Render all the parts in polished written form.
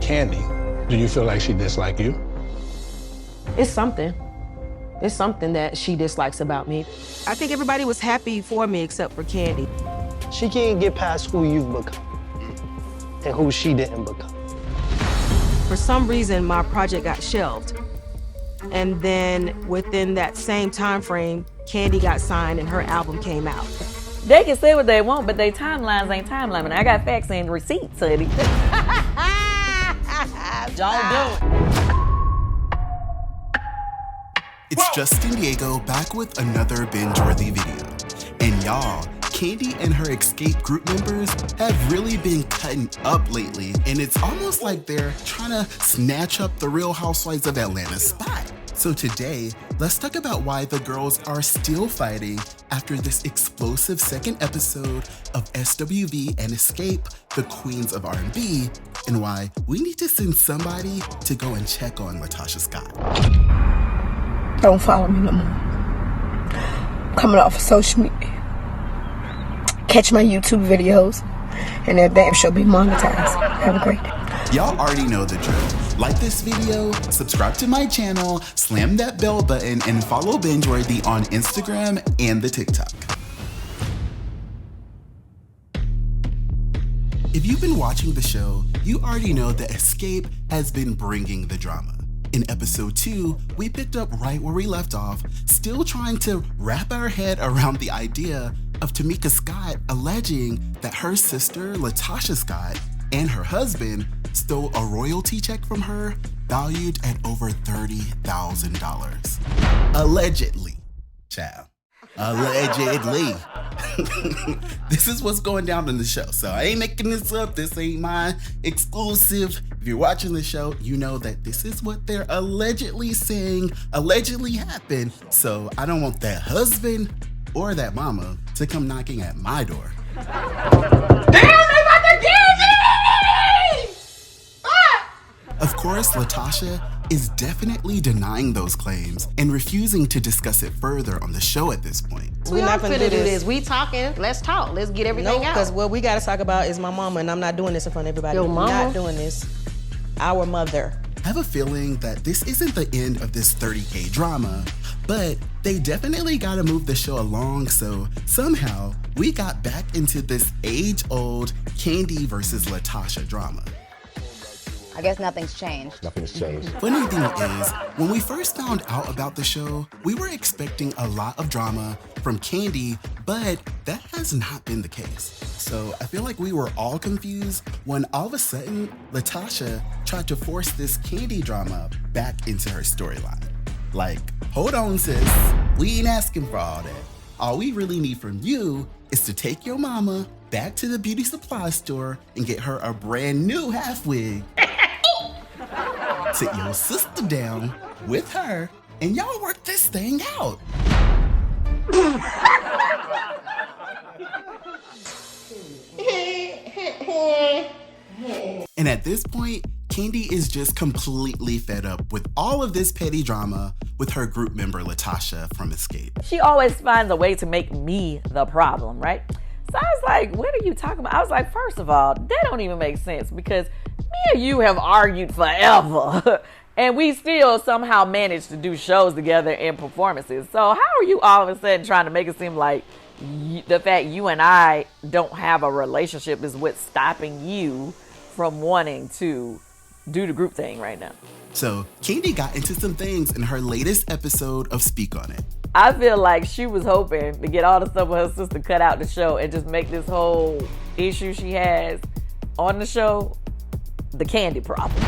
Kandi, do you feel like she disliked you? It's something. It's something that she dislikes about me. I think everybody was happy for me except for Kandi. She can't get past who you've become and who she didn't become. For some reason, my project got shelved. And then within that same time frame, Kandi got signed and her album came out. They can say what they want, but their timelines ain't timeline. I got facts and receipts, honey. Don't do it. It's Justin Diego back with another binge-worthy video. And y'all, Kandi and her Xscape group members have really been cutting up lately, and it's almost like they're trying to snatch up the Real Housewives of Atlanta's spot. So today, let's talk about why the girls are still fighting after this explosive second episode of SWV and Xscape, the queens of R&B, and why we need to send somebody to go and check on Latocha Scott. Don't follow me no more. Coming off of social media. Catch my YouTube videos, and that damn show be monetized. Have a great day. Y'all already know the drill. Like this video, subscribe to my channel, slam that bell button, and follow Bingeworthy on Instagram and the TikTok. If you've been watching the show, you already know that Xscape has been bringing the drama. In episode 2, we picked up right where we left off, still trying to wrap our head around the idea of Tocha Scott alleging that her sister, Latocha Scott, and her husband stole a royalty check from her valued at over $30,000. Allegedly, child. Allegedly. This is what's going down in the show. So I ain't making this up. This ain't my exclusive. If you're watching the show, you know that this is what they're allegedly saying, allegedly happened. So I don't want that husband or that mama to come knocking at my door. Damn, they about to kill me! Of course, Latocha is definitely denying those claims and refusing to discuss it further on the show at this point. We're not gonna do this. We talking, let's talk. Let's get everything out. Because what we gotta talk about is my mama, and I'm not doing this in front of everybody. Your mama? I'm not doing this. Our mother. I have a feeling that this isn't the end of this 30K drama, but they definitely gotta move the show along, so somehow we got back into this age-old Kandi versus Latocha drama. I guess nothing's changed. Nothing's changed. Funny thing is, when we first found out about the show, we were expecting a lot of drama from Kandi, but that has not been the case. So I feel like we were all confused when all of a sudden, Latocha tried to force this Kandi drama back into her storyline. Like, hold on sis, we ain't asking for all that. All we really need from you is to take your mama back to the beauty supply store and get her a brand new half wig. Sit your sister down with her and y'all work this thing out. And at this point, Kandi is just completely fed up with all of this petty drama with her group member Latocha from Xscape. She always finds a way to make me the problem, right? So I was like, what are you talking about? I was like, first of all, that don't even make sense because me and you have argued forever and we still somehow managed to do shows together and performances. So how are you all of a sudden trying to make it seem like the fact you and I don't have a relationship is what's stopping you from wanting to do the group thing right now? So Kandi got into some things in her latest episode of Speak On It. I feel like she was hoping to get all the stuff with her sister cut out the show and just make this whole issue she has on the show the Kandi problem.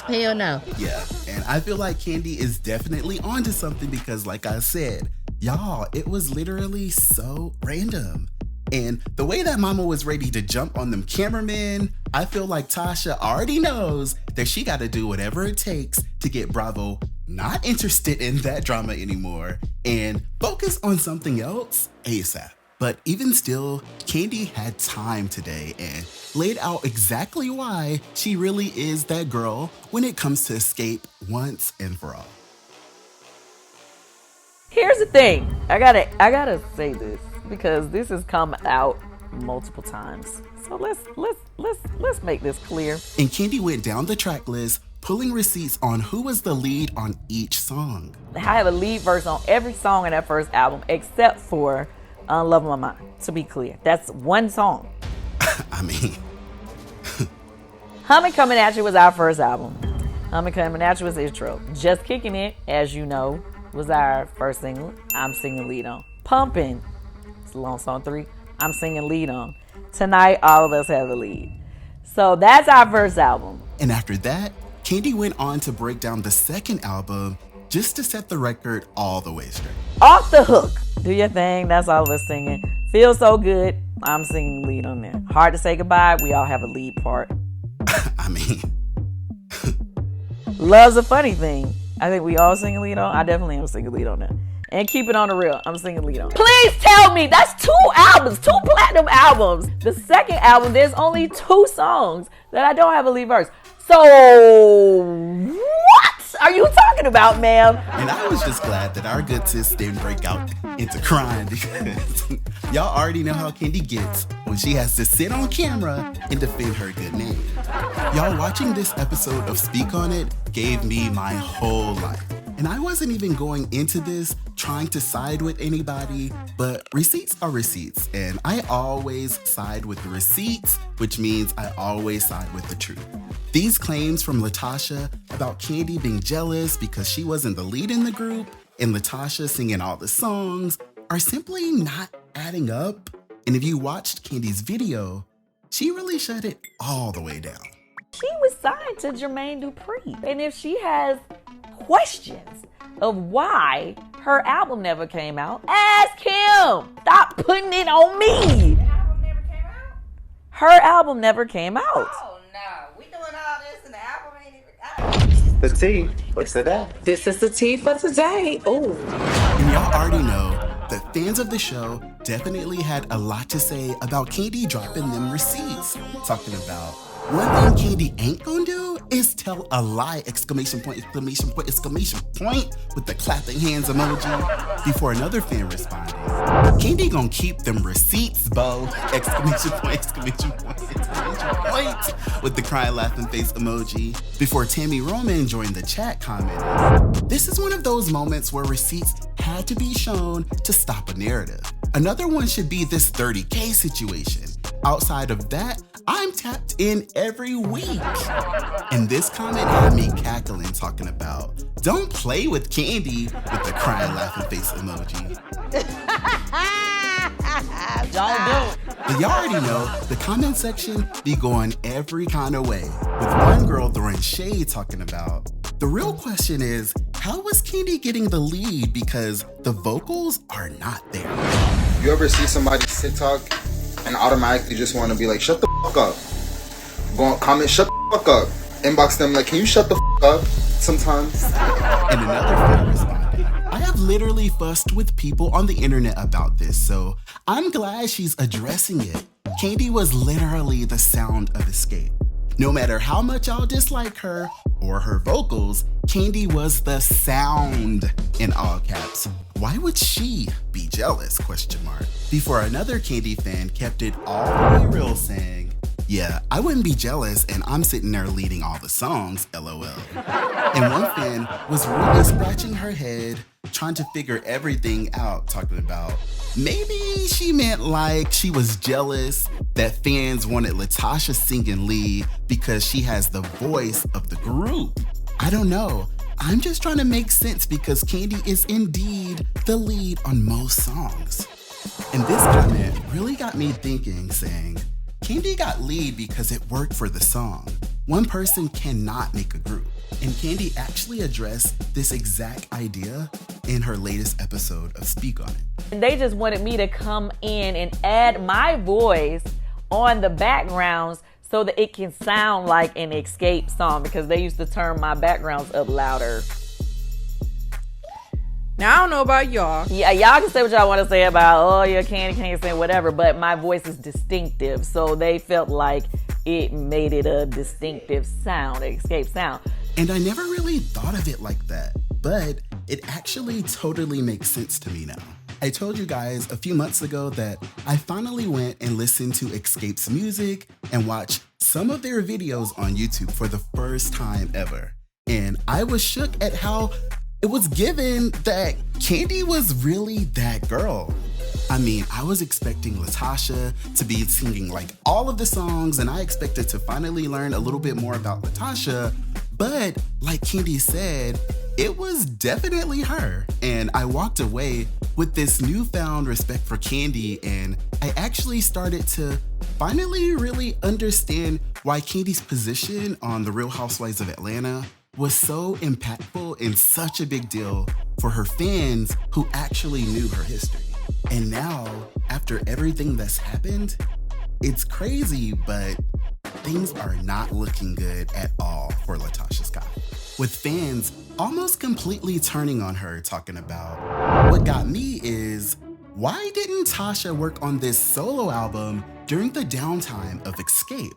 Hell no. Yeah, and I feel like Kandi is definitely onto something because like I said, y'all, it was literally so random. And the way that mama was ready to jump on them cameramen, I feel like Tocha already knows that she got to do whatever it takes to get Bravo not interested in that drama anymore and focus on something else ASAP. But even still, Kandi had time today and laid out exactly why she really is that girl when it comes to Xscape once and for all. Here's the thing. I gotta say this because this has come out multiple times. So let's make this clear. And Kandi went down the track list, pulling receipts on who was the lead on each song. I have a lead verse on every song in that first album except for Love My Mind, to be clear. That's one song. I mean... Humming Coming At You was our first album. Humming Coming At You was the intro. Just Kicking It, as you know, was our first single. I'm singing lead on. Pumping, it's a long song 3. I'm singing lead on. Tonight, all of us have a lead. So that's our first album. And after that, Kandi went on to break down the second album just to set the record all the way straight. Off the Hook, Do Your Thing, that's all of us singing. Feel So Good, I'm singing lead on there. Hard to Say Goodbye, we all have a lead part. I mean... Love's a Funny Thing, I think we all sing a lead on. I definitely am singing lead on that. And Keep It On The Real, I'm singing lead on. Please tell me, that's 2 albums, 2 platinum albums. The second album, there's only 2 songs that I don't have a lead verse. So, what are you talking about, ma'am? And I was just glad that our good sis didn't break out into crying because y'all already know how Kandi gets when she has to sit on camera and defend her good name. Y'all watching this episode of Speak On It gave me my whole life. And I wasn't even going into this trying to side with anybody, but receipts are receipts. And I always side with the receipts, which means I always side with the truth. These claims from Latocha about Kandi being jealous because she wasn't the lead in the group and Latocha singing all the songs are simply not adding up. And if you watched Kandi's video, she really shut it all the way down. She was signed to Jermaine Dupri. And if she has questions of why her album never came out, ask him. Stop putting it on me. Her album never came out. Oh no, we doing all this and the album ain't even out. The tea for today. This is the tea for today. Ooh. And y'all already know that fans of the show definitely had a lot to say about Kandi dropping them receipts. Talking about one thing Kandi ain't gonna do is tell a lie, exclamation point, exclamation point, exclamation point, with the clapping hands emoji before another fan responded. Kandi gonna keep them receipts, bo, exclamation point, exclamation point, exclamation point, with the crying laughing face emoji before Tammy Roman joined the chat commenting. This is one of those moments where receipts had to be shown to stop a narrative. Another one should be this 30K situation. Outside of that, I'm tapped in every week. And this comment had me cackling, talking about, don't play with Kandi, with the crying laughing face emoji. Don't do it. But y'all already know the comment section be going every kind of way, with one girl throwing shade talking about, the real question is, how was Kandi getting the lead because the vocals are not there? You ever see somebody's TikTok and automatically just want to be like, shut the fuck up? Go on, comment, shut the fuck up. Inbox them like, can you shut the fuck up sometimes? And another fan responded, I have literally fussed with people on the internet about this, so I'm glad she's addressing it. Kandi was literally the sound of Xscape. No matter how much y'all dislike her or her vocals, Kandi was the sound, in all caps. Why would she be jealous, question mark? Before another Kandi fan kept it all the way real, saying, yeah, I wouldn't be jealous and I'm sitting there leading all the songs, LOL. And one fan was really scratching her head, trying to figure everything out, talking about maybe she meant like she was jealous that fans wanted Latocha singing lead because she has the voice of the group. I don't know. I'm just trying to make sense because Kandi is indeed the lead on most songs. And this comment really got me thinking, saying, Kandi got lead because it worked for the song. One person cannot make a group. And Kandi actually addressed this exact idea in her latest episode of Speak On It. They just wanted me to come in and add my voice on the backgrounds so that it can sound like an Xscape song, because they used to turn my backgrounds up louder. Now, I don't know about y'all. Yeah, y'all can say what y'all want to say about, oh, yeah, Kandi can't say whatever, but my voice is distinctive, so they felt like it made it a distinctive sound, an Xscape sound. And I never really thought of it like that, but it actually totally makes sense to me now. I told you guys a few months ago that I finally went and listened to Xscape's music and watched some of their videos on YouTube for the first time ever. And I was shook at how it was given that Kandi was really that girl. I mean, I was expecting Latocha to be singing like all of the songs, and I expected to finally learn a little bit more about Latocha, but like Kandi said, it was definitely her. And I walked away with this newfound respect for Kandi, and I actually started to finally really understand why Kandi's position on The Real Housewives of Atlanta was so impactful and such a big deal for her fans who actually knew her history. And now, after everything that's happened, it's crazy, but things are not looking good at all for Latocha Scott, with fans almost completely turning on her, talking about, what got me is, why didn't Tocha work on this solo album during the downtime of Xscape?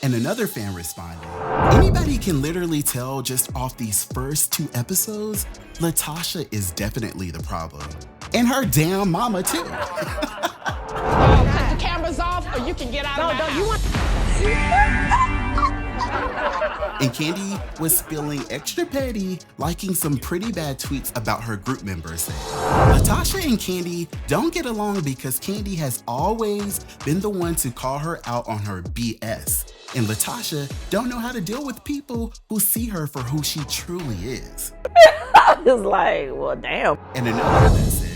And another fan responded, anybody can literally tell just off these first 2 episodes, Latocha is definitely the problem. And her damn mama too. Cut the cameras off or you can get out of my house. And Kandi was feeling extra petty, liking some pretty bad tweets about her group members saying, Latocha and Kandi don't get along because Kandi has always been the one to call her out on her BS. And Latocha don't know how to deal with people who see her for who she truly is. I was like, well, damn. And another one said,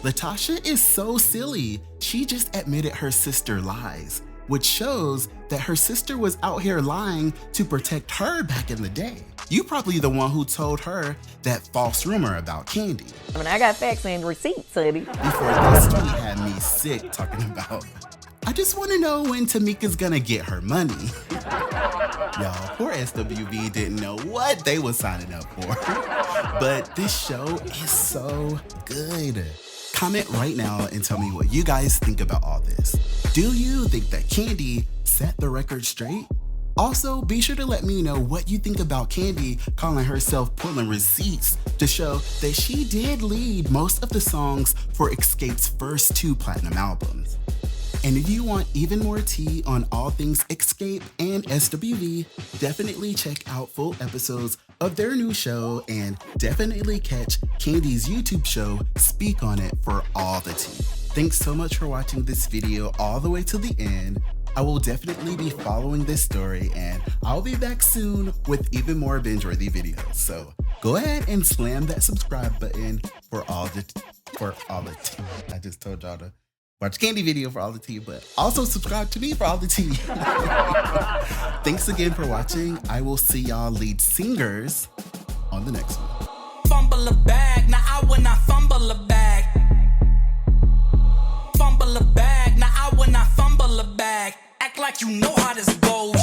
Latocha is so silly. She just admitted her sister lies, which shows that her sister was out here lying to protect her back in the day. You probably the one who told her that false rumor about Kandi. I mean, I got facts and receipts, honey. Before this tweet had me sick talking about, I just want to know when Tamika's gonna get her money. Y'all, poor SWV didn't know what they was signing up for. But this show is so good. Comment right now and tell me what you guys think about all this. Do you think that Kandi set the record straight? Also, be sure to let me know what you think about Kandi calling herself pulling receipts to show that she did lead most of the songs for Xscape's first 2 platinum albums. And if you want even more tea on all things Xscape and SWV, definitely check out full episodes of their new show and definitely catch Kandi's YouTube show, Speak On It, for all the tea. Thanks so much for watching this video all the way to the end. I will definitely be following this story, and I'll be back soon with even more binge-worthy videos. So go ahead and slam that subscribe button for all the tea. I just told y'all to watch Kandi video for all the tea, but also subscribe to me for all the tea. Thanks again for watching. I will see y'all lead singers on the next one. Fumble a bag, now I will not fumble a bag. Fumble a bag, now I will not fumble a bag. Act like you know how this goes.